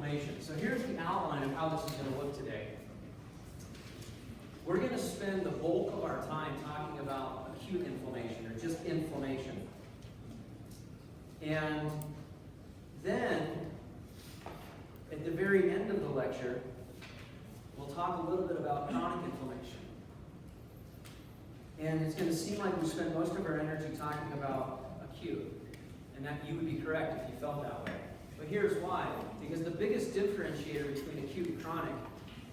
inflammation. So here's the outline of how this is going to look today. We're going to spend the bulk of our time talking about acute inflammation, or just inflammation. And then, at the very end of the lecture, we'll talk a little bit about chronic inflammation. And it's going to seem like we spend most of our energy talking about acute. And that you would be correct if you felt that way. But here's why. Because the biggest differentiator between acute and chronic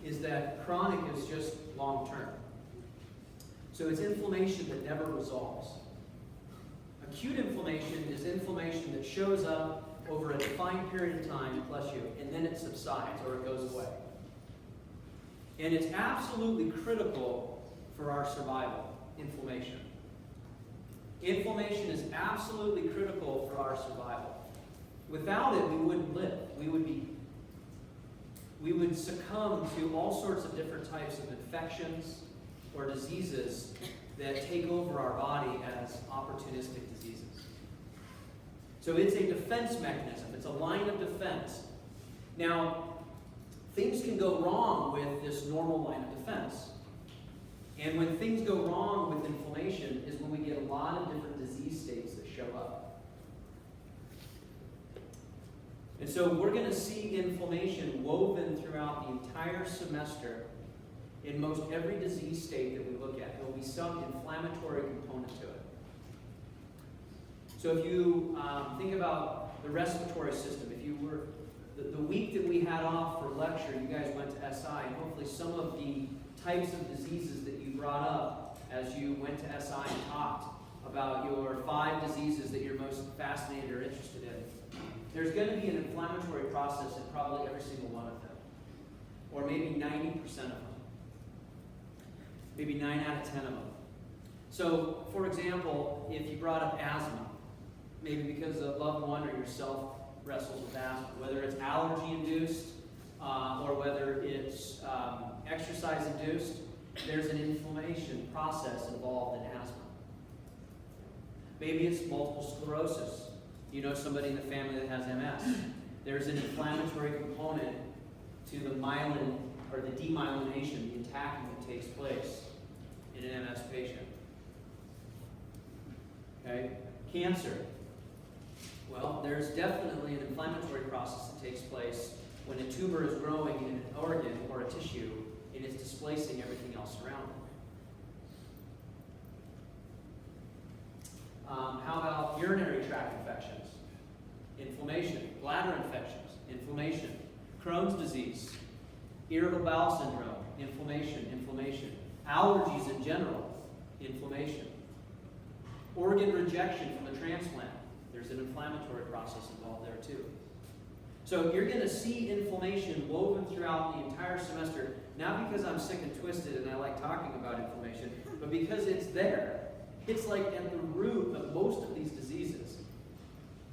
is that chronic is just long-term. So it's inflammation that never resolves. Acute inflammation is inflammation that shows up over a defined period of time, bless you, and then it subsides or it goes away. And it's absolutely critical for our survival, inflammation. Inflammation is absolutely critical for our survival. Without it, we wouldn't live. We would succumb to all sorts of different types of infections or diseases that take over our body as opportunistic diseases. So it's a defense mechanism. It's a line of defense. Now, things can go wrong with this normal line of defense. And when things go wrong with inflammation is when we get a lot of different disease states that show up. And so we're going to see inflammation woven throughout the entire semester in most every disease state that we look at. There will be some inflammatory component to it. So if you think about the respiratory system, if you were, the week that we had off for lecture, you guys went to SI, and hopefully some of the types of diseases that you brought up as you went to SI and talked about your 5 diseases that you're most fascinated or interested in. There's going to be an inflammatory process in probably every single one of them, or maybe 90% of them, maybe 9 out of 10 of them. So, for example, if you brought up asthma, maybe because a loved one or yourself wrestles with asthma, whether it's allergy-induced or whether it's exercise-induced, there's an inflammation process involved in asthma. Maybe it's multiple sclerosis. You know somebody in the family that has MS. There's an inflammatory component to the myelin, or the demyelination, the attacking that takes place in an MS patient. Okay? Cancer. Well, there's definitely an inflammatory process that takes place when a tumor is growing in an organ or a tissue and it's displacing everything else around it. How about urinary tract infections? Inflammation. Bladder infections. Inflammation. Crohn's disease. Irritable bowel syndrome. Inflammation. Inflammation. Allergies in general. Inflammation. Organ rejection from a transplant. There's an inflammatory process involved there too. So you're going to see inflammation woven throughout the entire semester, not because I'm sick and twisted and I like talking about inflammation, but because it's there. It's like at the root of most of these diseases.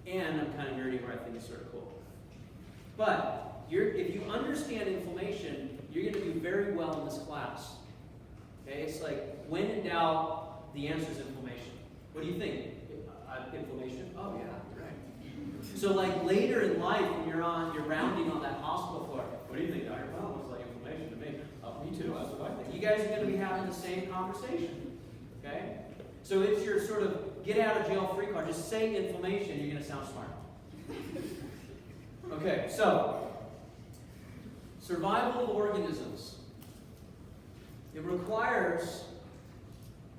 And I'm kind of nerdy where I think it's sort of cool. But if you understand inflammation, you're going to do very well in this class. Okay? It's like, when in doubt, the answer is inflammation. What do you think? Inflammation? Oh yeah, you're right. So like later in life, when you're rounding on that hospital floor, what do you think, Dr. Well, it looks like inflammation to me. Me too, that's what I think. You guys are going to be having the same conversation. Okay? So it's your sort of get out of jail free card. Just say inflammation, you're going to sound smart. Okay, so survival of organisms. It requires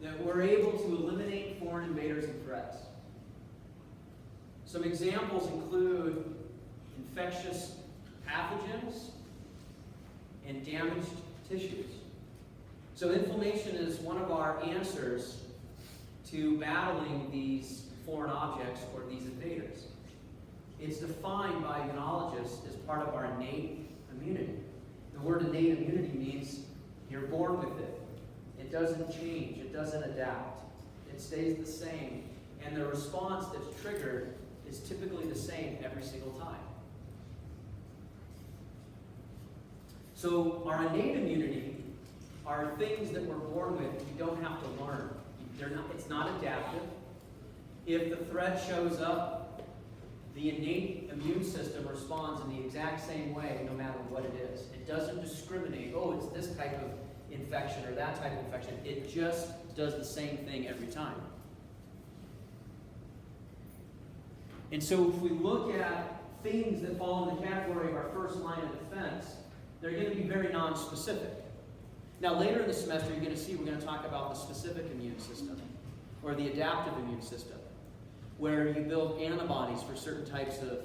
that we're able to eliminate foreign invaders and threats. Some examples include infectious pathogens and damaged tissues. So inflammation is one of our answers to battling these foreign objects or these invaders. It's defined by immunologists as part of our innate immunity. The word innate immunity means you're born with it. It doesn't change. It doesn't adapt. It stays the same. And the response that's triggered is typically the same every single time. So our innate immunity are things that we're born with you don't have to learn. It's not adaptive. If the threat shows up, the innate immune system responds in the exact same way no matter what it is. It doesn't discriminate, oh, it's this type of infection or that type of infection. It just does the same thing every time. And so if we look at things that fall in the category of our first line of defense, they're going to be very non-specific. Now later in the semester, you're going to see we're going to talk about the specific immune system, or the adaptive immune system, where you build antibodies for certain types of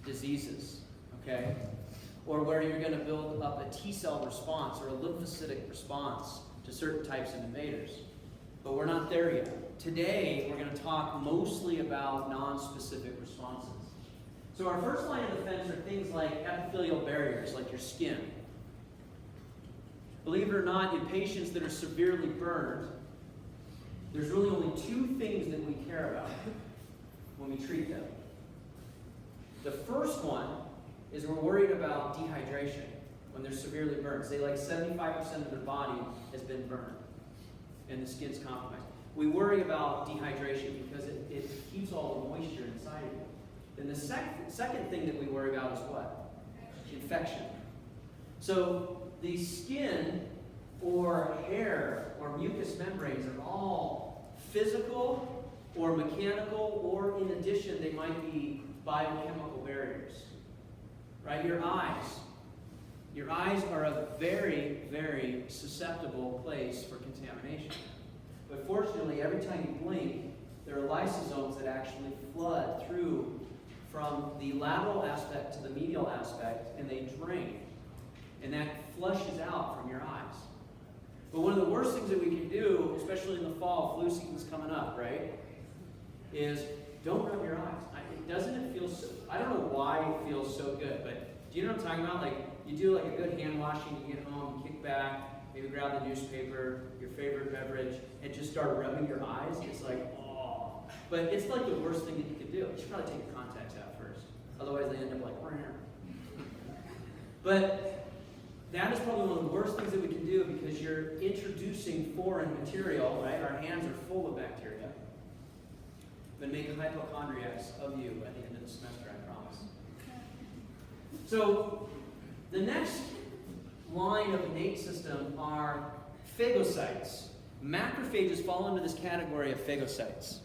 diseases, okay? Or where you're going to build up a T-cell response or a lymphocytic response to certain types of invaders. But we're not there yet. Today, we're going to talk mostly about non-specific responses. So our first line of defense are things like epithelial barriers, like your skin. Believe it or not, in patients that are severely burned, there's really only two things that we care about when we treat them. The first one is we're worried about dehydration when they're severely burned. Say like 75% of their body has been burned and the skin's compromised. We worry about dehydration because it keeps all the moisture inside of you. Then the second thing that we worry about is what? Infection. So the skin or hair or mucous membranes are all physical or mechanical, or in addition, they might be biochemical barriers. Right? Your eyes. Your eyes are a very, very susceptible place for contamination. But fortunately, every time you blink, there are lysosomes that actually flood through from the lateral aspect to the medial aspect, and they drain. And that flushes out from your eyes. But one of the worst things that we can do, especially in the fall, flu season's coming up, right? Is don't rub your eyes. Doesn't it feel so, I don't know why it feels so good, but do you know what I'm talking about? Like, you do like a good hand washing, you get home, you kick back, maybe grab the newspaper, your favorite beverage, and just start rubbing your eyes. It's like, oh. But it's like the worst thing that you can do. You should probably take your contacts out first. Otherwise they end up like, but that is probably one of the worst things that we can do, because you're introducing foreign material, right? Our hands are full of bacteria. But make hypochondriacs of you at the end of the semester, I promise. So the next line of innate system are phagocytes. Macrophages fall into this category of phagocytes.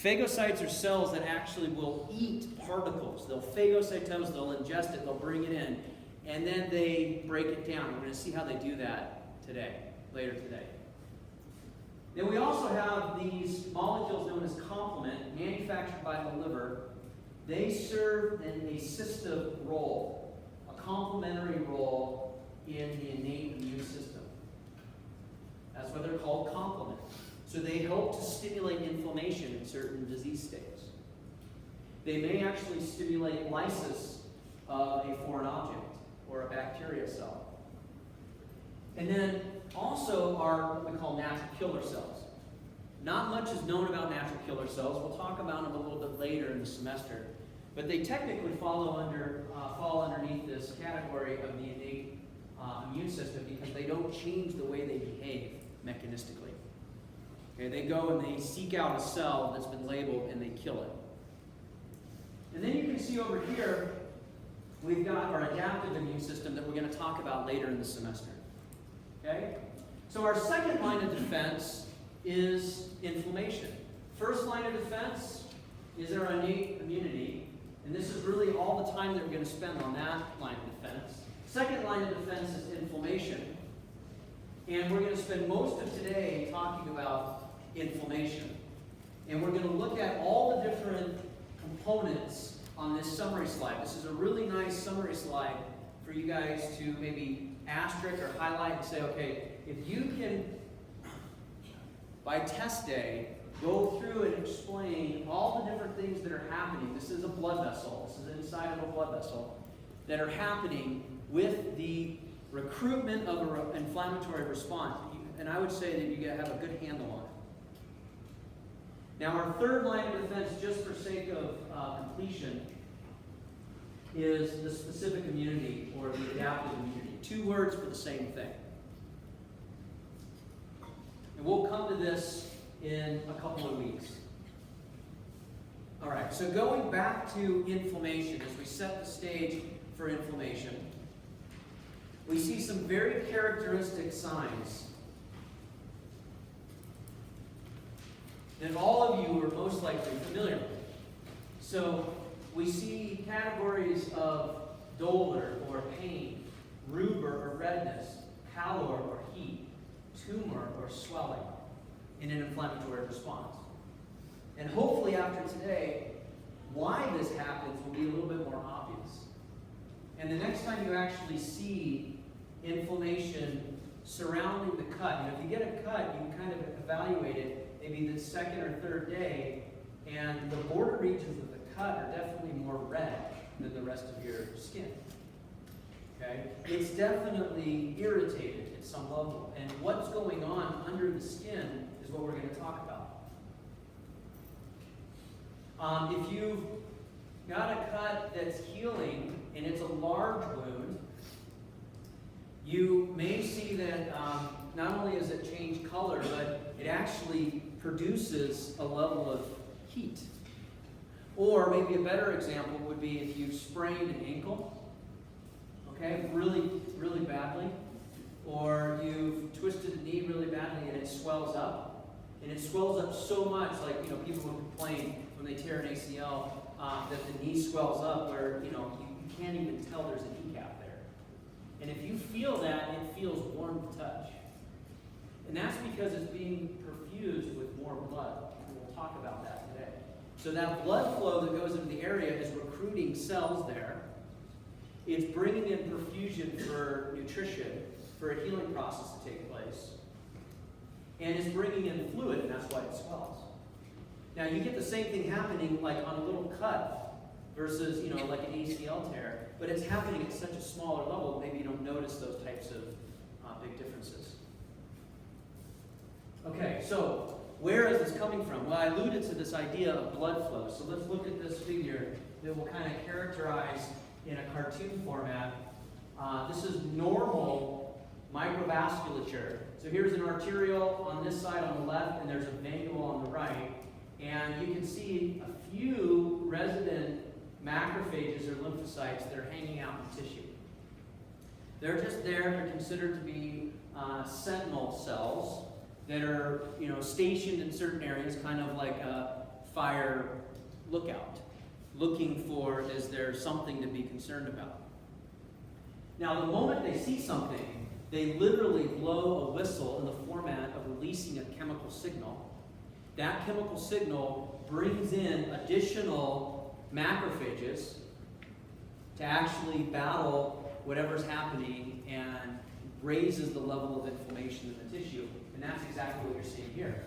Phagocytes are cells that actually will eat particles. They'll phagocytose, they'll ingest it, they'll bring it in, and then they break it down. We're going to see how they do that later today. Then we also have these molecules known as complement, manufactured by the liver. They serve an assistive role, a complementary role in the innate immune system. That's why they're called complement. So they help to stimulate inflammation in certain disease states. They may actually stimulate lysis of a foreign object or a bacteria cell. And then also are what we call natural killer cells. Not much is known about natural killer cells. We'll talk about them a little bit later in the semester. But they technically fall underneath this category of the innate immune system, because they don't change the way they behave mechanistically. Okay, they go and they seek out a cell that's been labeled and they kill it. And then you can see over here, we've got our adaptive immune system that we're going to talk about later in the semester. Okay? So our second line of defense is inflammation. First line of defense is our innate immunity, and this is really all the time that we're going to spend on that line of defense. Second line of defense is inflammation, and we're going to spend most of today talking about inflammation. And we're going to look at all the different components on this summary slide. This is a really nice summary slide for you guys to maybe asterisk or highlight and say, okay, if you can, by test day, go through and explain all the different things that are happening. This is a blood vessel. This is inside of a blood vessel that are happening with the recruitment of an inflammatory response. And I would say that you have a good handle on it. Now, our third line of defense, just for sake of completion, is the specific immunity or the adaptive immunity. Two words for the same thing. And we'll come to this in a couple of weeks. All right, so going back to inflammation, as we set the stage for inflammation, we see some very characteristic signs that all of you are most likely familiar with. So we see categories of dolor or pain, rubor or redness, pallor or heat, tumor or swelling in an inflammatory response. And hopefully after today, why this happens will be a little bit more obvious. And the next time you actually see inflammation surrounding the cut, if you get a cut, you can kind of evaluate it maybe the second or third day, and the border regions of the cut are definitely more red than the rest of your skin. Okay? It's definitely irritated at some level, and what's going on under the skin is what we're going to talk about. If you've got a cut that's healing and it's a large wound, you may see that not only does it change color, but it actually produces a level of heat. Or maybe a better example would be if you've sprained an ankle, okay, really, really badly, or you've twisted a knee really badly and it swells up. And it swells up so much, like, people will complain when they tear an ACL that the knee swells up where, you can't even tell there's a kneecap there. And if you feel that, it feels warm to touch. And that's because it's being perfused with more blood. And we'll talk about that today. So that blood flow that goes into the area is recruiting cells there. It's bringing in perfusion for nutrition, for a healing process to take place. And it's bringing in fluid, and that's why it swells. Now, you get the same thing happening like on a little cut versus, like an ACL tear, but it's happening at such a smaller level, maybe you don't notice those types of big differences. Okay, so where is this coming from? Well, I alluded to this idea of blood flow. So let's look at this figure that will kind of characterize in a cartoon format. This is normal microvasculature. So here's an arteriole on this side on the left, and there's a venule on the right. And you can see a few resident macrophages or lymphocytes that are hanging out in tissue. They're just there. They're considered to be sentinel cells that are, stationed in certain areas, kind of like a fire lookout, looking for, is there something to be concerned about? Now, the moment they see something, they literally blow a whistle in the format of releasing a chemical signal. That chemical signal brings in additional macrophages to actually battle whatever's happening and raises the level of inflammation in the tissue. And that's exactly what you're seeing here.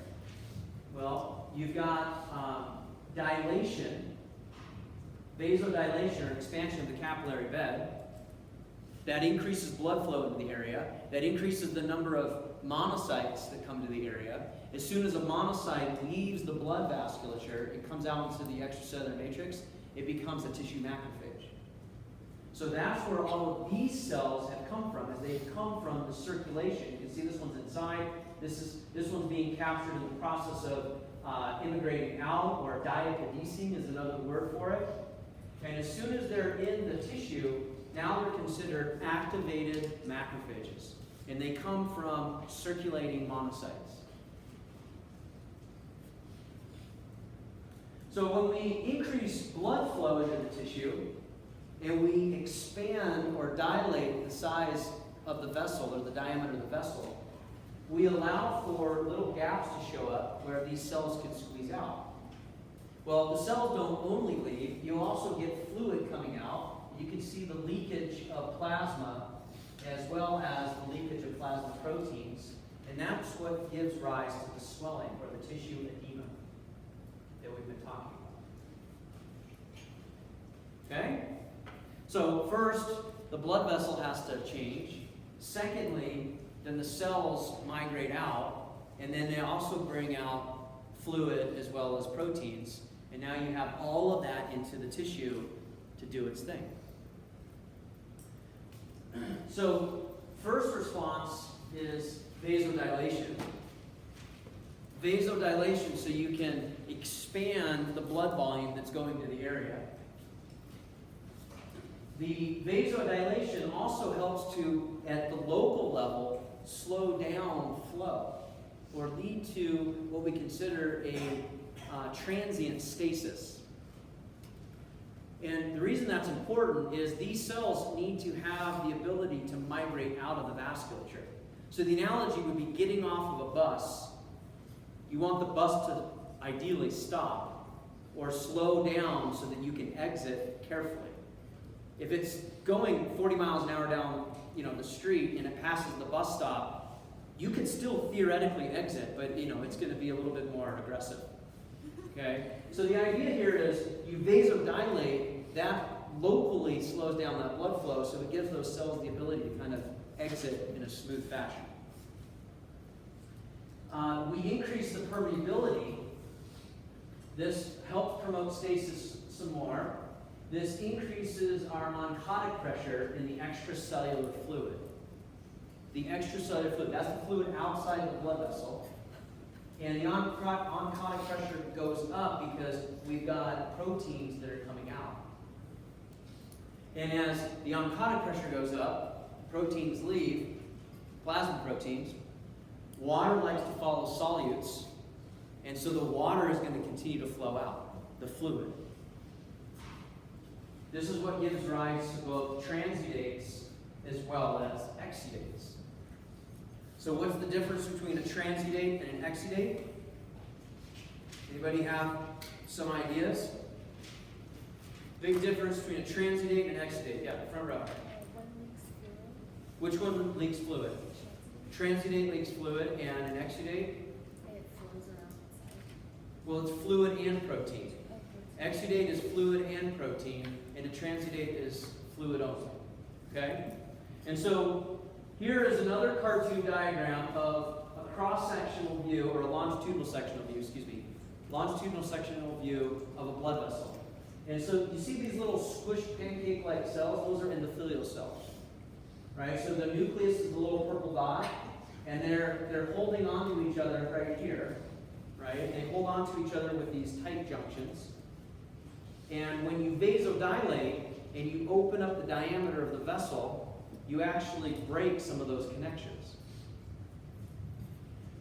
Well, you've got dilation, vasodilation, or expansion of the capillary bed. That increases blood flow into the area. That increases the number of monocytes that come to the area. As soon as a monocyte leaves the blood vasculature, it comes out into the extracellular matrix, it becomes a tissue macrophage. So that's where all of these cells have come from, as they've come from the circulation. You can see this one's inside. This one's being captured in the process of immigrating out, or diapedicing is another word for it. And as soon as they're in the tissue, now they're considered activated macrophages. And they come from circulating monocytes. So when we increase blood flow into the tissue, and we expand or dilate the size of the vessel, or the diameter of the vessel, we allow for little gaps to show up where these cells can squeeze out. Well, the cells don't only leave, you also get fluid coming out. You can see the leakage of plasma as well as the leakage of plasma proteins, and that's what gives rise to the swelling or the tissue edema that we've been talking about. Okay? So first, the blood vessel has to change. Secondly, then the cells migrate out, and then they also bring out fluid as well as proteins, and now you have all of that into the tissue to do its thing. So first response is vasodilation. Vasodilation, so you can expand the blood volume that's going to the area. The vasodilation also helps to, at the local level, slow down flow or lead to what we consider a transient stasis. And the reason that's important is these cells need to have the ability to migrate out of the vasculature. So the analogy would be getting off of a bus. You want the bus to ideally stop or slow down so that you can exit carefully. If it's going 40 miles an hour down, the street and it passes the bus stop, you can still theoretically exit, but it's going to be a little bit more aggressive. Okay? So the idea here is you vasodilate, that locally slows down that blood flow, so it gives those cells the ability to kind of exit in a smooth fashion. We increase the permeability. This helps promote stasis some more. This increases our oncotic pressure in the extracellular fluid. The extracellular fluid, that's the fluid outside the blood vessel. And the oncotic pressure goes up because we've got proteins that are coming out. And as the oncotic pressure goes up, proteins leave, plasma proteins. Water likes to follow solutes, and so the water is going to continue to flow out, the fluid. This is what gives rise to both transudates as well as exudates. So what's the difference between a transudate and an exudate? Anybody have some ideas? Big difference between a transudate and an exudate. Yeah, front row. Which one leaks fluid? Transudate leaks fluid, and an exudate? It flows around inside. Well, it's fluid and protein. Exudate is fluid and protein, and a transudate is fluid only. Okay? And so here is another cartoon diagram of a cross-sectional view, or a longitudinal sectional view, longitudinal sectional view of a blood vessel. And so you see these little squished pancake-like cells? Those are endothelial cells. Right? So the nucleus is the little purple dot, and they're holding on to each other right here. Right? They hold on to each other with these tight junctions. And when you vasodilate and you open up the diameter of the vessel, you actually break some of those connections.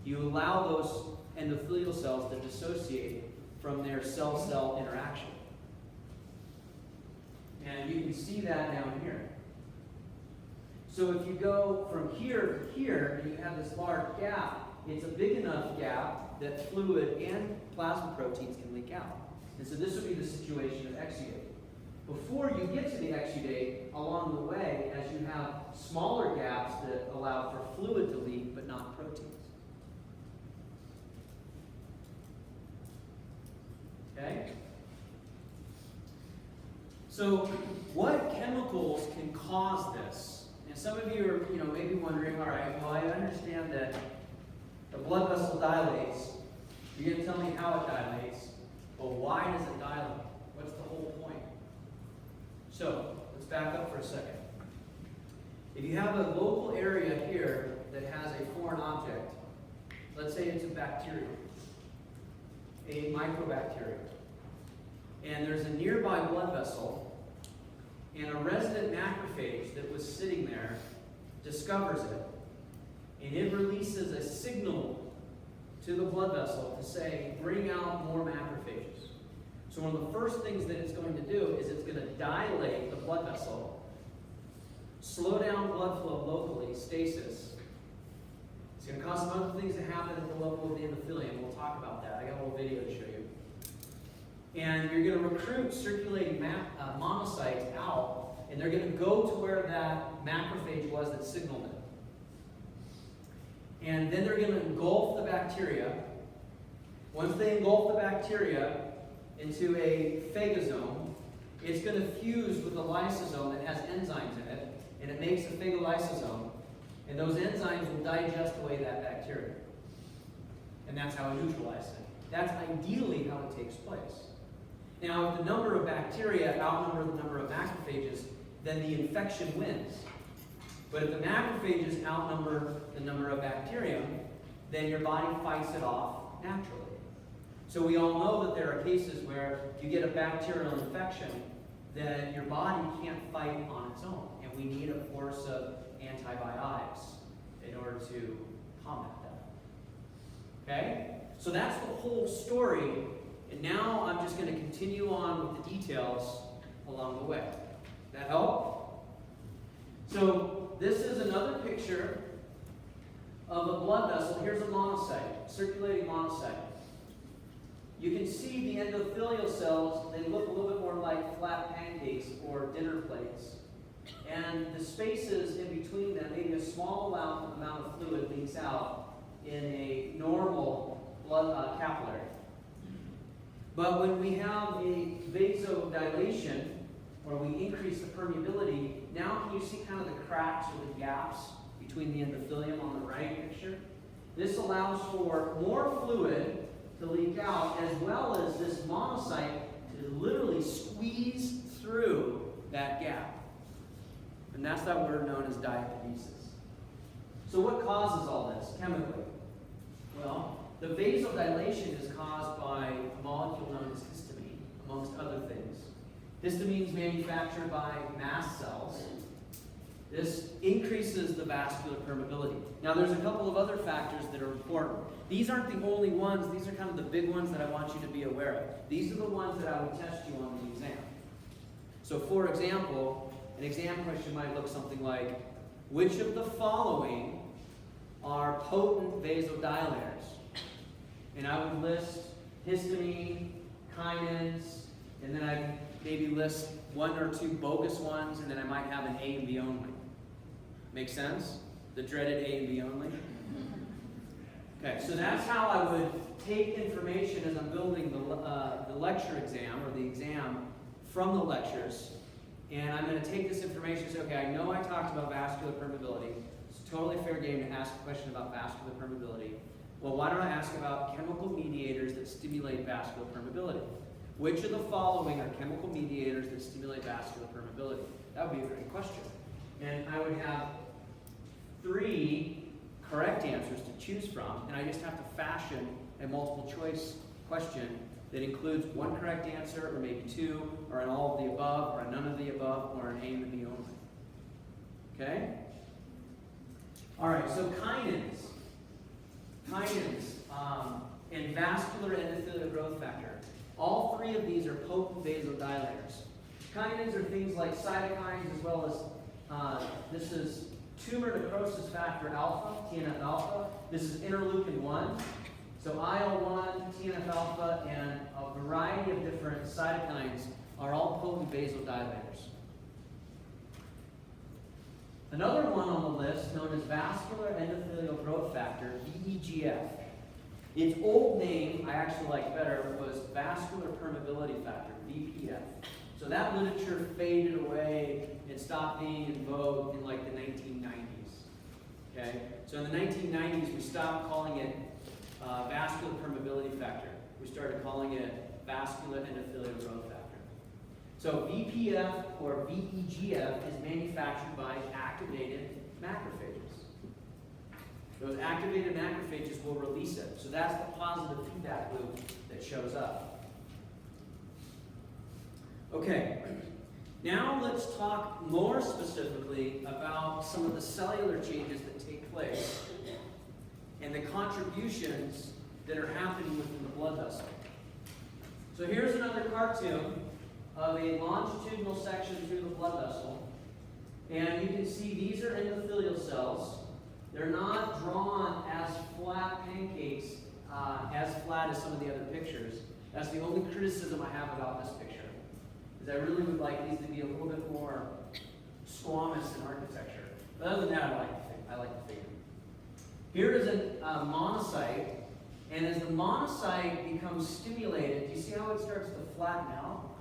You allow those endothelial cells to dissociate from their cell-cell interaction. And you can see that down here. So if you go from here to here, and you have this large gap, it's a big enough gap that fluid and plasma proteins can leak out. And so this would be the situation of exudate. Before you get to the exudate, along the way, as you have smaller gaps that allow for fluid to leak, but not proteins. Okay? So what chemicals can cause this? And some of you are, maybe wondering, all right, well, I understand that the blood vessel dilates. You're going to tell me how it dilates. Well, why does it dilate? What's the whole point? So, let's back up for a second. If you have a local area here that has a foreign object, let's say it's a bacteria, a microbacteria, and there's a nearby blood vessel, and a resident macrophage that was sitting there discovers it, and it releases a signal to the blood vessel to say, bring out more macrophages. So one of the first things that it's going to do is it's going to dilate the blood vessel, slow down blood flow locally, stasis. It's going to cause some other things to happen at the level of the endothelium. We'll talk about that. I got a little video to show you. And you're going to recruit circulating monocytes out, and they're going to go to where that macrophage was that signaled it. And then they're going to engulf the bacteria. Once they engulf the bacteria into a phagosome, it's going to fuse with a lysosome that has enzymes in it, and it makes a phagolysosome, and those enzymes will digest away that bacteria. And that's how it neutralizes it. That's ideally how it takes place. Now, if the number of bacteria outnumber the number of macrophages, then the infection wins. But if the macrophages outnumber the number of bacterium, then your body fights it off naturally. So we all know that there are cases where you get a bacterial infection that your body can't fight on its own, and we need a course of antibiotics in order to combat that. Okay? So that's the whole story, and now I'm just going to continue on with the details along the way. That help? So this is another picture of a blood vessel. Here's a monocyte, circulating monocyte. You can see the endothelial cells, they look a little bit more like flat pancakes or dinner plates. And the spaces in between them, maybe a small amount of fluid leaks out in a normal blood capillary. But when we have a vasodilation, or we increase the permeability, now can you see kind of the cracks or the gaps between the endothelium on the right picture? This allows for more fluid to leak out, as well as this monocyte to literally squeeze through that gap. And that's that word known as diakinesis. So what causes all this chemically? Well, the vasodilation is caused by a molecule known as histamine, amongst other things. Histamine is manufactured by mast cells. This increases the vascular permeability. Now, there's a couple of other factors that are important. These aren't the only ones. These are kind of the big ones that I want you to be aware of. These are the ones that I would test you on the exam. So, for example, an exam question might look something like, which of the following are potent vasodilators? And I would list histamine, kinins, and then I'd maybe list one or two bogus ones, and then I might have an A and B only. Make sense? The dreaded A and B only? Okay, so that's how I would take information as I'm building the lecture exam, or the exam from the lectures, and I'm going to take this information and say, okay, I know I talked about vascular permeability. It's totally fair game to ask a question about vascular permeability. Well, why don't I ask about chemical mediators that stimulate vascular permeability? Which of the following are chemical mediators that stimulate vascular permeability? That would be a great question. And I would have 3 correct answers to choose from, and I just have to fashion a multiple choice question that includes 1 correct answer, or maybe 2, or an all of the above, or a none of the above, or an A and a B only. Okay? All right, so kinins. And vascular endothelial growth factor. All 3 of these are potent vasodilators. Kinins are things like cytokines, as well as this is tumor necrosis factor alpha, TNF alpha. This is interleukin 1. So IL-1, TNF alpha, and a variety of different cytokines are all potent vasodilators. Another one on the list, known as vascular endothelial growth factor, VEGF. Its old name, I actually like better, was vascular permeability factor, VPF. So that literature faded away and stopped being in vogue in like the 1990s. Okay? So in the 1990s, we stopped calling it vascular permeability factor. We started calling it vascular endothelial growth factor. So VPF or VEGF is manufactured by activated macrophages. Those activated macrophages will release it. So that's the positive feedback loop that shows up. Okay, now let's talk more specifically about some of the cellular changes that take place and the contributions that are happening within the blood vessel. So here's another cartoon of a longitudinal section through the blood vessel. And you can see these are endothelial cells. They're not drawn as flat pancakes, as flat as some of the other pictures. That's the only criticism I have about this picture. Is I really would like these to be a little bit more squamous in architecture. But other than that, I like the figure. Here is a monocyte, and as the monocyte becomes stimulated, do you see how it starts to flatten out?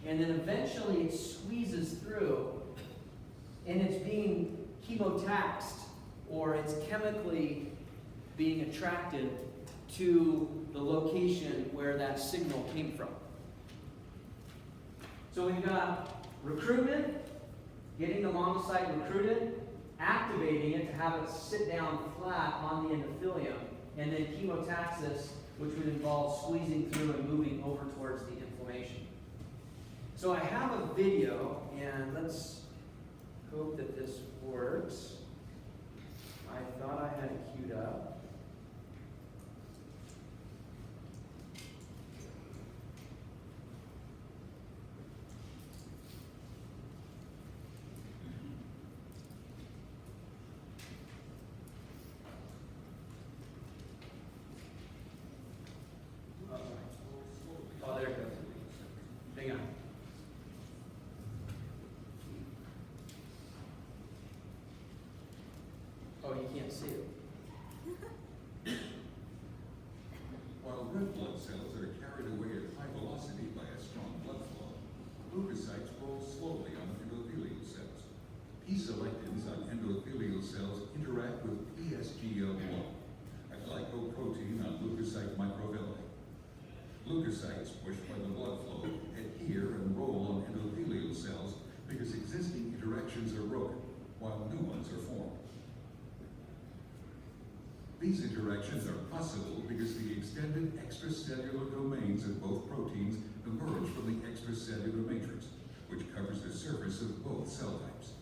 And then eventually it squeezes through, and it's being chemotaxed, or it's chemically being attracted to the location where that signal came from. So we've got recruitment, getting the monocyte recruited, activating it to have it sit down flat on the endothelium, and then chemotaxis which would involve squeezing through and moving over towards the inflammation. So I have a video, and let's hope that this works. I thought I had it queued up. Oh, there it goes. Hang on. Oh, you can't see it. While red blood cells are carried away at high velocity by a strong blood flow, leukocytes roll slowly on endothelial cells. P-selectins on endothelial cells interact with PSGL1, a glycoprotein on leukocyte microvilli. Leukocytes, pushed by the blood flow, adhere and roll on endothelial cells because existing interactions are broken, while new ones are formed. These interactions are possible because the extended extracellular domains of both proteins emerge from the extracellular matrix, which covers the surface of both cell types.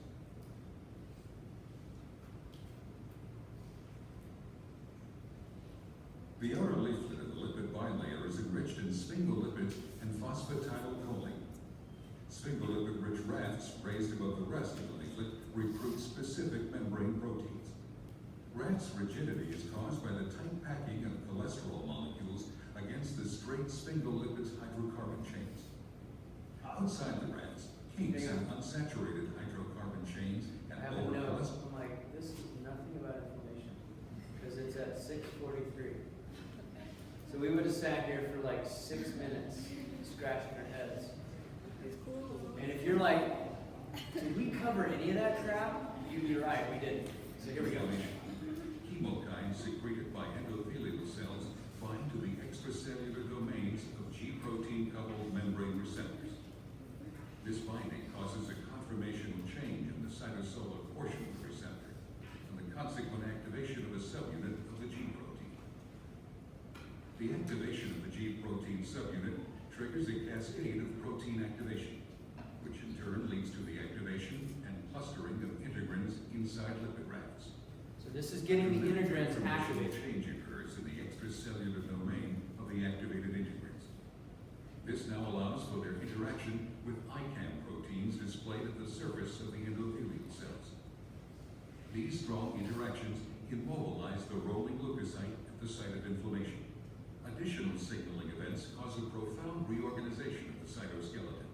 The outer leaflet of the lipid bilayer is enriched in sphingolipids and phosphatidylcholine. Sphingolipid-rich rafts raised above the rest of the leaflet recruit specific membrane proteins. Rafts' rigidity is caused by the tight packing of cholesterol molecules against the straight sphingolipids hydrocarbon chains. Outside the rafts, kinks and unsaturated hydrocarbon chains I and have a lower note. cholesterol. I'm like, this is nothing about inflammation because it's at 6:43. So we would have sat here for like 6 minutes scratching our heads. And if you're like, did we cover any of that crap? You'd be right, we didn't. So here we go. Chemokines secreted by endothelial cells bind to the extracellular domains of G protein-coupled membrane receptors. This binding causes a conformational change in the cytosolic portion of the receptor and the consequent activation of a subunit of the G protein. The activation of the G protein subunit triggers a cascade of protein activation, which in turn leads to the activation and clustering of integrins inside lipid rafts. So this is getting the integrins activated. Change occurs in the extracellular domain of the activated integrins. This now allows for their interaction with ICAM proteins displayed at the surface of the endothelial cells. These strong interactions immobilize the rolling leukocyte at the site of inflammation. Additional signaling events cause a profound reorganization of the cytoskeleton,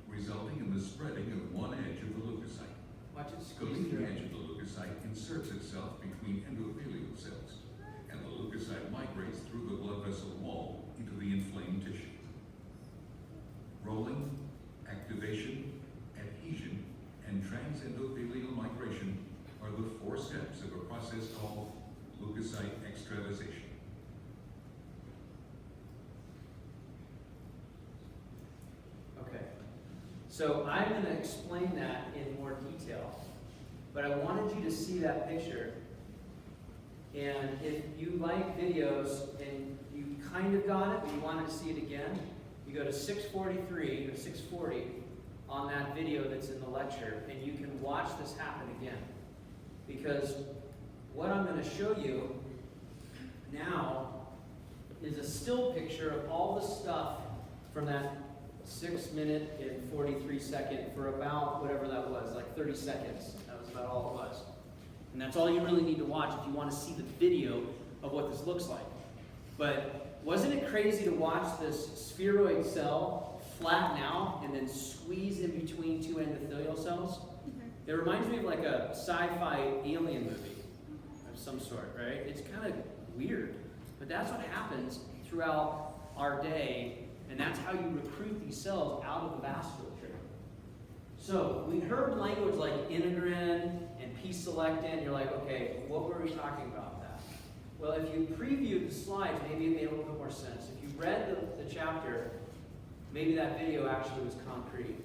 resulting in the spreading of one edge of the leukocyte. Watch it The squeeze leading through. edge of the leukocyte inserts itself between endothelial cells, and the leukocyte migrates through the blood vessel wall into the inflamed tissue. Rolling, activation, adhesion, and transendothelial migration are the 4 steps of a process called leukocyte extravasation. Okay. So I'm going to explain that in more detail, but I wanted you to see that picture. And if you like videos and you kind of got it, but you wanted to see it again, you go to 6:43 or 6:40 on that video that's in the lecture, and you can watch this happen again. Because what I'm going to show you now is a still picture of all the stuff from that 6 minute and 43 second for about whatever that was, like 30 seconds. That was about all it was. And that's all you really need to watch if you want to see the video of what this looks like. But wasn't it crazy to watch this spheroid cell flatten out and then squeeze in between 2 endothelial cells? It reminds me of like a sci-fi alien movie of some sort, right? It's kind of weird, but that's what happens throughout our day, and that's how you recruit these cells out of the vasculature. So we heard language like integrin and P-selectin. You're like, okay, what were we talking about that? Well, if you previewed the slides, maybe it made a little bit more sense. If you read the chapter, maybe that video actually was concrete.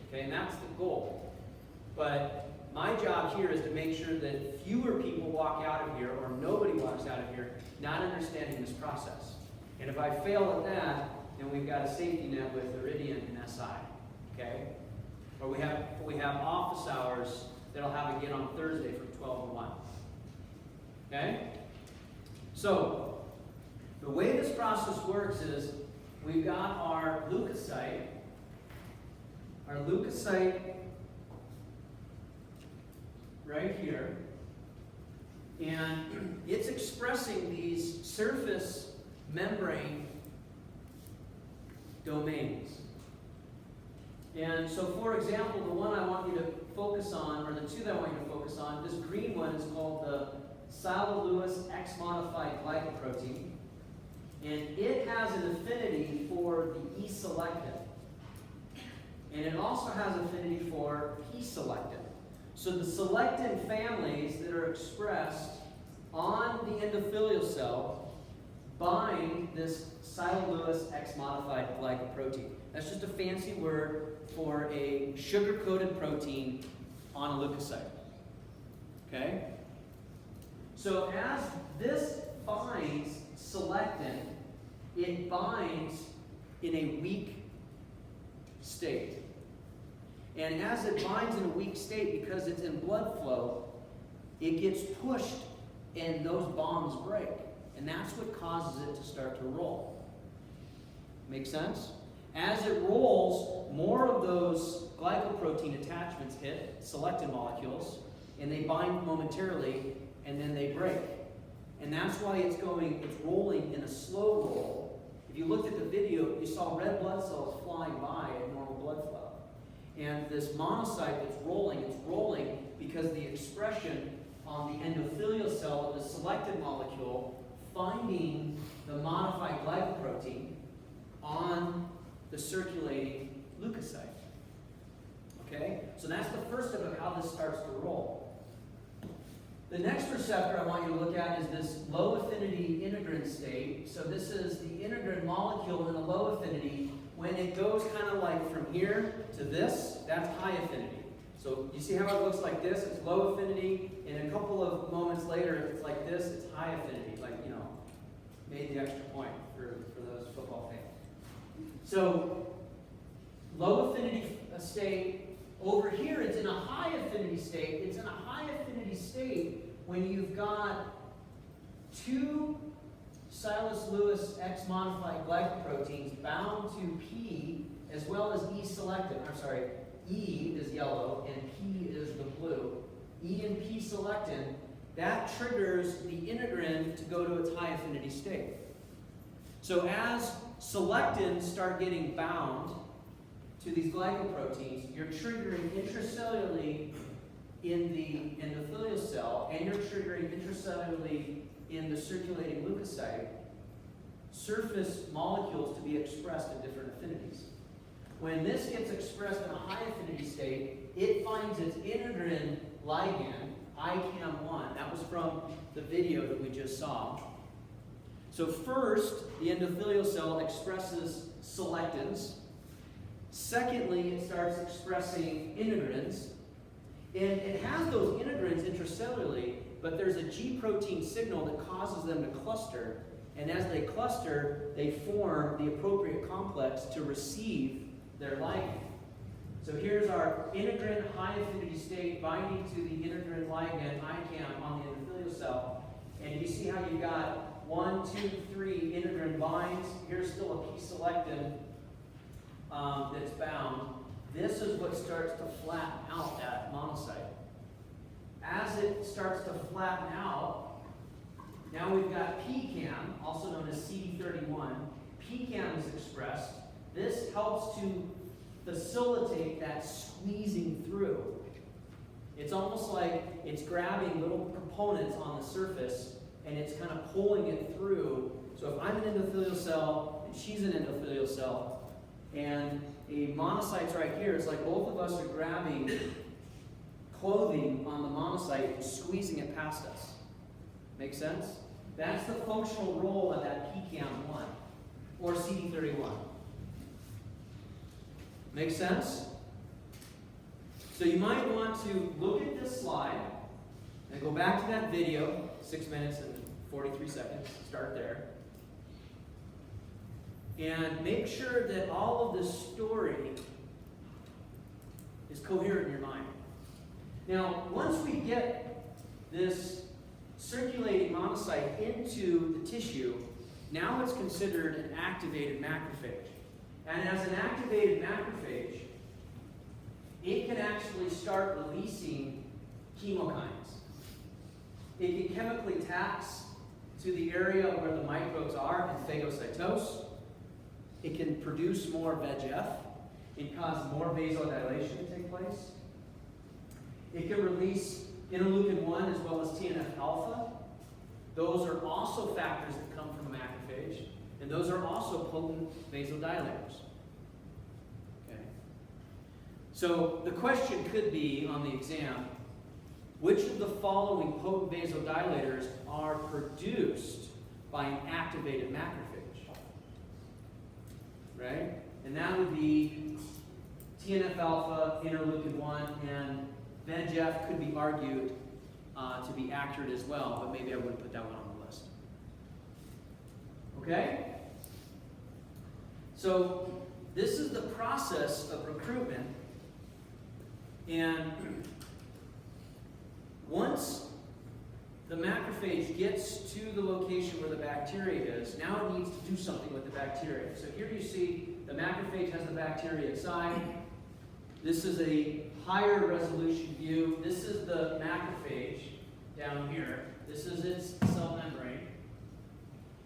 Okay, and that's the goal. But my job here is to make sure that fewer people walk out of here, or nobody walks out of here, not understanding this process. And if I fail at that, then we've got a safety net with Iridium and SI. Okay? Or we have office hours that'll have again on Thursday from 12 to 1. Okay? So, the way this process works is we've got our leukocyte right here, and it's expressing these surface membrane domains. And so, for example, the one I want you to focus on, or the two that I want you to focus on, this green one is called the Cellular X-modified glycoprotein, and it has an affinity for the E-selectin. And it also has affinity for P-selectin. So the selectin families that are expressed on the endothelial cell bind this Cellular X-modified glycoprotein. That's just a fancy word for a sugar-coated protein on a leukocyte. Okay? So as this binds selectin, it binds in a weak state. And as it binds in a weak state, because it's in blood flow, it gets pushed and those bonds break. And that's what causes it to start to roll. Make sense? As it rolls, more of those glycoprotein attachments hit selectin molecules, and they bind momentarily, and then they break. And that's why it's rolling in a slow roll. If you looked at the video, you saw red blood cells flying by at normal blood flow. And this monocyte that's rolling, it's rolling because the expression on the endothelial cell of the selectin molecule finding the modified glycoprotein on the circulating leukocyte. Okay? So that's the first step of how this starts to roll. The next receptor I want you to look at is this low affinity integrin state. So this is the integrin molecule in a low affinity. When it goes kind of like from here to this, that's high affinity. So you see how it looks like this? It's low affinity, and a couple of moments later, if it's like this, it's high affinity. Like, you know, made the extra point for those football fans. So low affinity state. Over here, it's in a high affinity state. It's in a high affinity state when you've got two Cellular X-modified glycoproteins bound to P as well as E-selectin. I'm sorry, E is yellow and P is the blue. E and P selectin, that triggers the integrin to go to its high affinity state. So as selectins start getting bound to these glycoproteins, you're triggering intracellularly in the endothelial cell, and you're triggering intracellularly in the circulating leukocyte surface molecules to be expressed in different affinities. When this gets expressed in a high affinity state, it finds its integrin ligand, ICAM1. That was from the video that we just saw. So first, the endothelial cell expresses selectins. Secondly, it starts expressing integrins. And it has those integrins intracellularly, but there's a G protein signal that causes them to cluster. And as they cluster, they form the appropriate complex to receive their ligand. So here's our integrin high affinity state binding to the integrin ligand ICAM on the endothelial cell. And you see how you've got 1, 2, 3 integrin binds. Here's still a P-selectin that's bound. This is what starts to flatten out that monocyte. As it starts to flatten out, now we've got PCAM, also known as CD31. PCAM is expressed. This helps to facilitate that squeezing through. It's almost like it's grabbing little components on the surface and it's kind of pulling it through. So if I'm an endothelial cell and she's an endothelial cell and a monocyte's right here, it's like both of us are grabbing clothing on the monocyte and squeezing it past us. Make sense? That's the functional role of that PCAM1 or CD31. Make sense? So you might want to look at this slide and go back to that video, 6 minutes and 43 seconds, start there. And make sure that all of this story is coherent in your mind. Now, once we get this circulating monocyte into the tissue, now it's considered an activated macrophage. And as an activated macrophage, it can actually start releasing chemokines. It can chemically tax to the area where the microbes are and phagocytose. It can produce more VEGF and cause more vasodilation to take place. It can release interleukin-1 as well as TNF-alpha. Those are also factors that come from a macrophage, and those are also potent vasodilators. Okay. So the question could be on the exam, which of the following potent vasodilators are produced by an activated macrophage? Right? And that would be TNF-alpha, interleukin-1, and VEGF could be argued to be accurate as well, but maybe I wouldn't put that one on the list. Okay? So this is the process of recruitment, and once the macrophage gets to the location where the bacteria is, now it needs to do something with the bacteria. So here you see the macrophage has the bacteria inside. This is a higher resolution view. This is the macrophage down here. This is its cell membrane.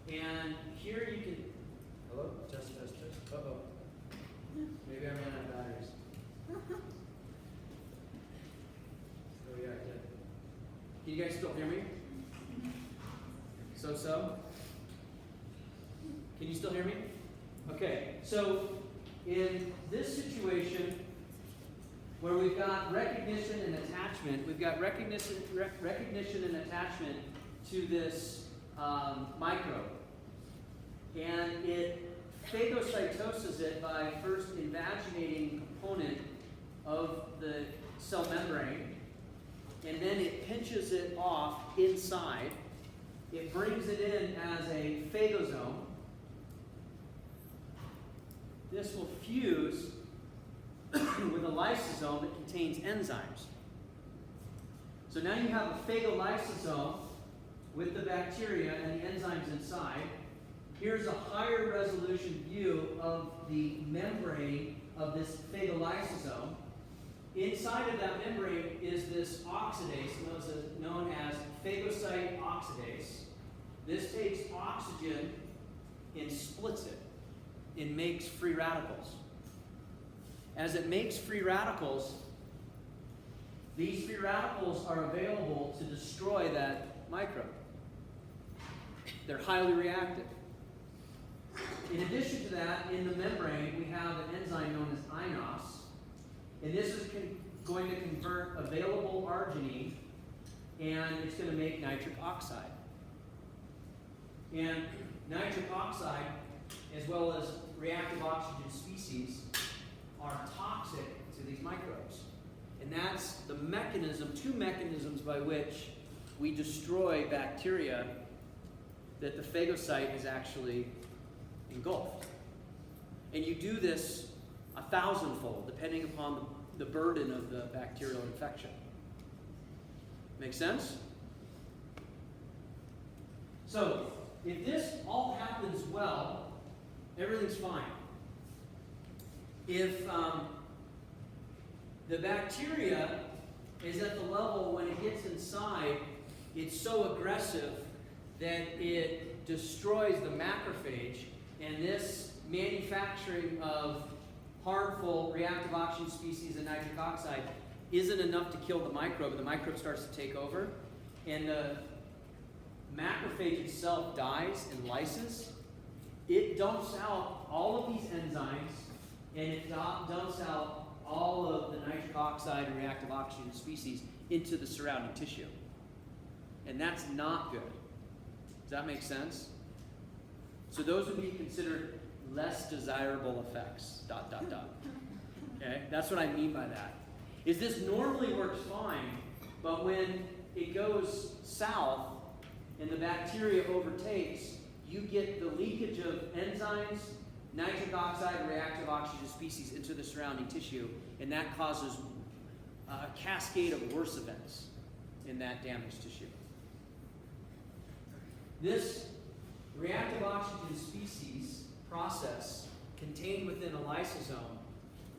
And here you can, hello? Just. Uh-oh. Maybe I ran out of batteries. Oh yeah, I did. Can you guys still hear me? So? Can you still hear me? Okay, so in this situation where we've got recognition and attachment, we've got recognition and attachment to this microbe. And it phagocytoses it by first invaginating a component of the cell membrane, and then it pinches it off inside. It brings it in as a phagosome. This will fuse with a lysosome that contains enzymes. So now you have a phagolysosome with the bacteria and the enzymes inside. Here's a higher resolution view of the membrane of this phagolysosome. Inside of that membrane is this oxidase known as phagocyte oxidase. This takes oxygen and splits it and makes free radicals. As it makes free radicals, these free radicals are available to destroy that microbe. They're highly reactive. In addition to that, in the membrane, we have an enzyme known as inos. And this is going to convert available arginine, and it's going to make nitric oxide. And nitric oxide, as well as reactive oxygen species, are toxic to these microbes. And that's the mechanism, two mechanisms by which we destroy bacteria that the phagocyte is actually engulfed. And you do this 1,000-fold, depending upon the burden of the bacterial infection. Make sense? So, if this all happens well, everything's fine. If the bacteria is at the level when it gets inside, it's so aggressive that it destroys the macrophage, and this manufacturing of harmful reactive oxygen species and nitric oxide isn't enough to kill the microbe, and the microbe starts to take over, and the macrophage itself dies and lyses. It dumps out all of these enzymes, and it dumps out all of the nitric oxide and reactive oxygen species into the surrounding tissue. And that's not good. Does that make sense? So those would be considered less desirable effects, ... Okay, that's what I mean by that. Is this normally works fine, but when it goes south and the bacteria overtakes, you get the leakage of enzymes nitric oxide and reactive oxygen species into the surrounding tissue, and that causes a cascade of worse events in that damaged tissue. This reactive oxygen species process contained within a lysosome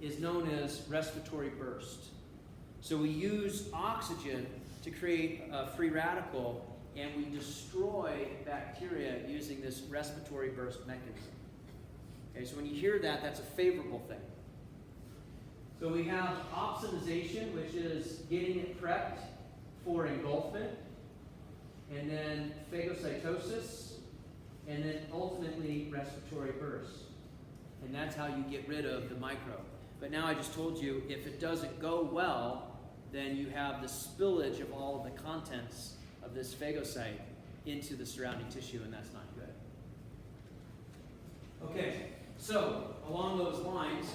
is known as respiratory burst. So we use oxygen to create a free radical, and we destroy bacteria using this respiratory burst mechanism. Okay, so when you hear that, that's a favorable thing. So we have opsonization, which is getting it prepped for engulfment, and then phagocytosis, and then ultimately respiratory burst. And that's how you get rid of the microbe. But now I just told you, if it doesn't go well, then you have the spillage of all of the contents of this phagocyte into the surrounding tissue, and that's not good. Okay, so along those lines,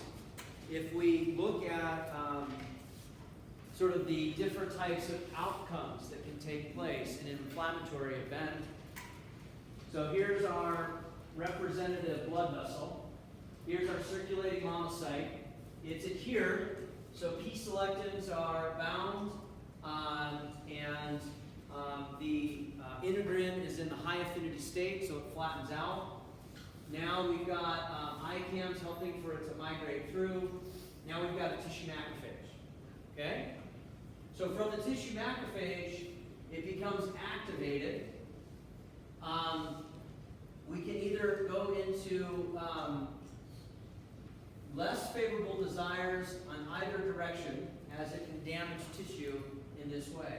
if we look at sort of the different types of outcomes that can take place in an inflammatory event. So here's our representative blood vessel. Here's our circulating monocyte. It's adhered, so P-selectins are bound, and the integrin is in the high affinity state, so it flattens out. Now we've got ICAMs helping for it to migrate through. Now we've got a tissue macrophage. Okay? So from the tissue macrophage, it becomes activated. We can either go into less favorable desires on either direction, as it can damage tissue in this way.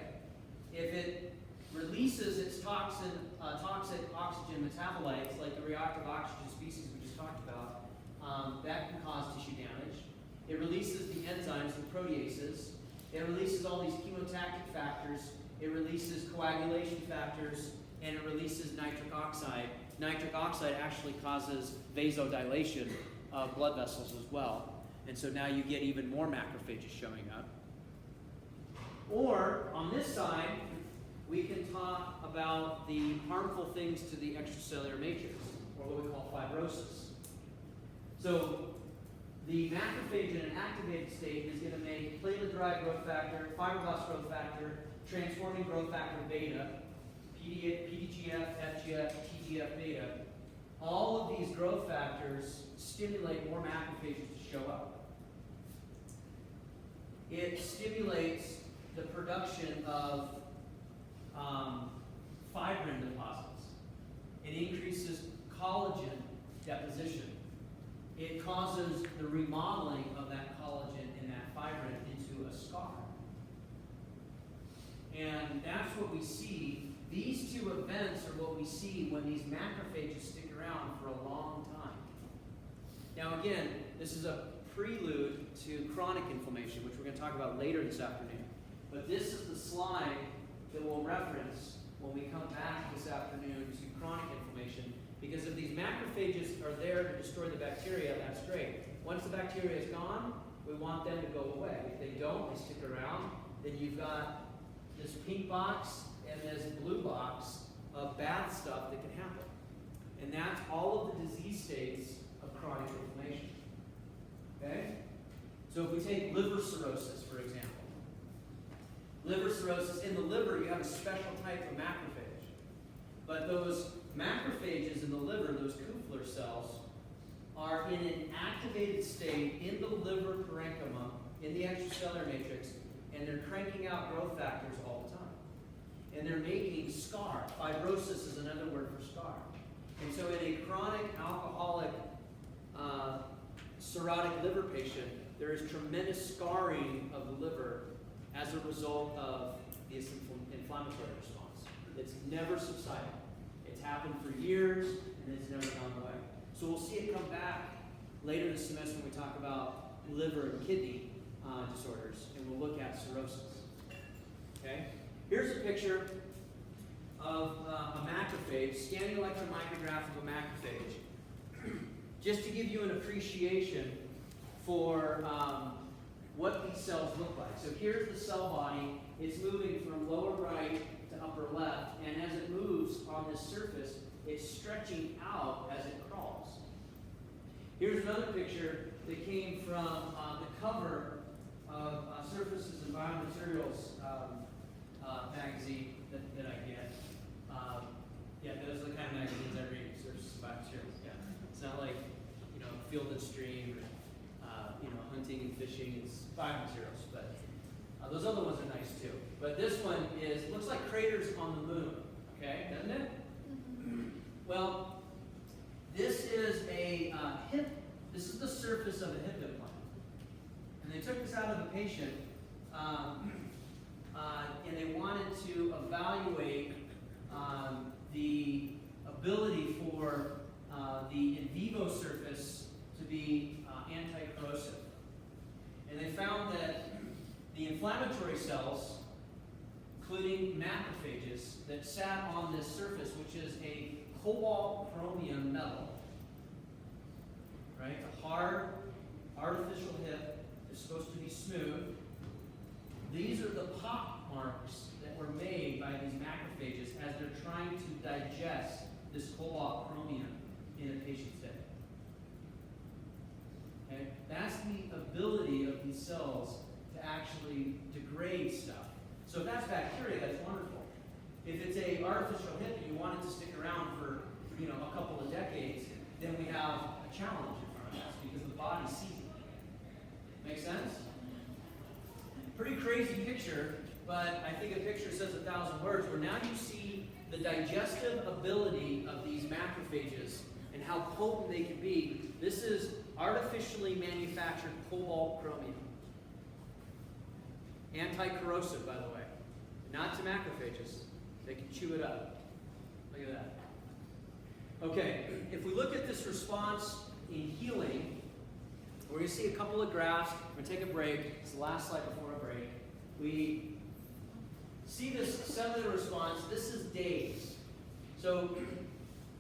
If it releases its toxic oxygen metabolites, like the reactive oxygen species we just talked about, that can cause tissue damage. It releases the enzymes, the proteases. It releases all these chemotactic factors. It releases coagulation factors, and it releases nitric oxide. Nitric oxide actually causes vasodilation of blood vessels as well. And so now you get even more macrophages showing up. Or, on this side, we can talk about the harmful things to the extracellular matrix, or what we call fibrosis. So, the macrophage in an activated state is going to make platelet-derived growth factor, fibroblast growth factor, transforming growth factor beta, PDGF, FGF, TGF-beta. All of these growth factors stimulate more macrophages to show up. It stimulates the production of fibrin deposits. It increases collagen deposition. It causes the remodeling of that collagen and that fibrin into a scar. And that's what we see. These two events are what we see when these macrophages stick around for a long time. Now again, this is a prelude to chronic inflammation, which we're going to talk about later this afternoon. But this is the slide that we'll reference when we come back this afternoon to chronic inflammation. Because if these macrophages are there to destroy the bacteria, that's great. Once the bacteria is gone, we want them to go away. If they don't, they stick around, then you've got this pink box and this blue box of bad stuff that can happen. And that's all of the disease states of chronic inflammation. Okay? So if we take liver cirrhosis, for example. Liver cirrhosis, in the liver you have a special type of macrophage. But those macrophages in the liver, those Kupffer cells, are in an activated state in the liver parenchyma, in the extracellular matrix, and they're cranking out growth factors all the time. And they're making scar. Fibrosis is another word for scar. And so in a chronic alcoholic cirrhotic liver patient, there is tremendous scarring of the liver as a result of this inflammatory response. It's never subsided. It's happened for years, and it's never gone away. So we'll see it come back later this semester when we talk about liver and kidney disorders, and we'll look at cirrhosis. Okay? Here's a picture of a macrophage, scanning electron micrograph of a macrophage, just to give you an appreciation for what these cells look like. So here's the cell body. It's moving from lower right to upper left, and as it moves on this surface, it's stretching out as it crawls. Here's another picture that came from the cover of Surfaces and Biomaterials magazine that I get. Yeah, those are the kind of magazines I read, Surfaces and Biomaterials. Yeah. It's not like, Field and Stream, or, hunting and fishing. It's biomaterials, but those other ones are nice too. But this one looks like craters on the moon, okay, doesn't it? Well, this is a this is the surface of a hip implant. And they took this out of the patient, and they wanted to evaluate the ability for the in vivo surface to be anti-corrosive. And they found that the inflammatory cells, including macrophages, that sat on this surface, which is a cobalt chromium metal, right? A hard, artificial hip is supposed to be smooth. These are the pock marks that were made by these macrophages as they're trying to digest this cobalt chromium in a patient's hip. Okay? That's the ability of these cells to actually degrade stuff. So if that's bacteria, that's wonderful. If it's an artificial hip and you want it to stick around for a couple of decades, then we have a challenge in front of us because the body sees it. Make sense? Pretty crazy picture, but I think a picture says 1,000 words, where now you see the digestive ability of these macrophages and how potent they can be. This is artificially manufactured cobalt chromium. Anti-corrosive, by the way. Not to macrophages. They can chew it up. Look at that. Okay, if we look at this response in healing, we're going to see a couple of graphs. We're going to take a break. It's the last slide before a break. We see this cellular response. This is days. So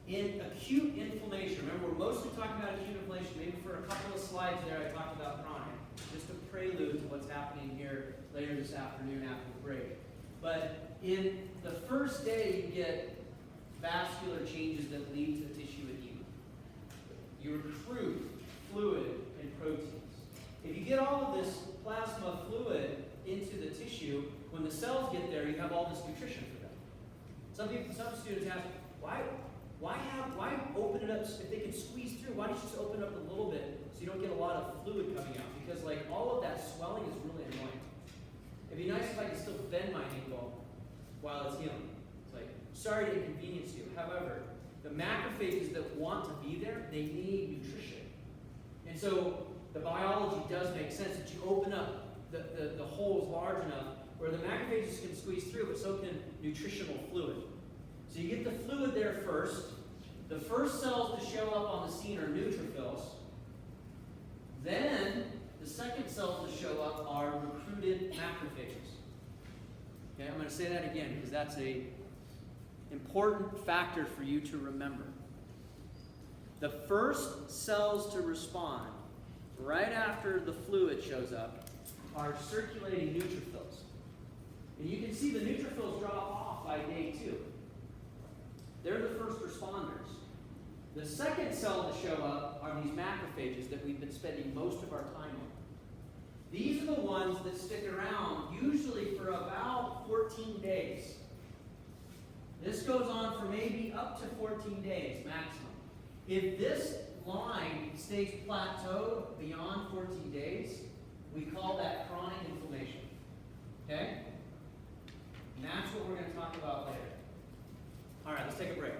in acute inflammation, remember we're mostly talking about acute inflammation. Maybe for a couple of slides there I talked about chronic. Just a prelude to what's happening here later this afternoon after the break. But in the first day you get vascular changes that lead to tissue edema. You recruit fluid and proteins. If you get all of this plasma fluid into the tissue, when the cells get there, you have all this nutrition for them. Some students ask, why open it up? If they can squeeze through, why don't you just open it up a little bit so you don't get a lot of fluid coming out? Because all of that swelling is really annoying. It'd be nice if I could still bend my ankle while it's healing. It's sorry to inconvenience you. However, the macrophages that want to be there, they need nutrition. And so the biology does make sense that you open up the holes large enough where the macrophages can squeeze through, but so can nutritional fluid. So you get the fluid there first. The first cells to show up on the scene are neutrophils. Then the second cells to show up are recruited macrophages. Okay, I'm going to say that again because that's an important factor for you to remember. The first cells to respond right after the fluid shows up are circulating neutrophils. And you can see the neutrophils drop off by day 2. They're the first responders. The second cell to show up are these macrophages that we've been spending most of our time on. These are the ones that stick around usually for about 14 days. This goes on for maybe up to 14 days maximum. If this line stays plateaued beyond 14 days, we call that chronic inflammation. Okay? And that's what we're going to talk about later. All right, let's take a break.